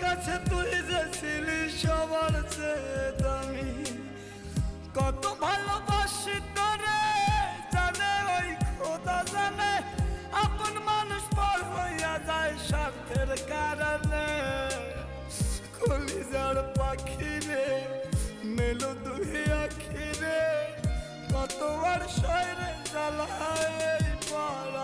কাছে তুই যে ছিলি সবার চেয়ে দামি। কত ভালোবাসি তোরে জানে ওই খোদা জানে, আপন মানুষ পর হইয়া যায় স্বার্থের কারণে। কলিজার পাখি রে মেলো দুই আখি রে, কত আর শয়রে জ্বালায় পড়া।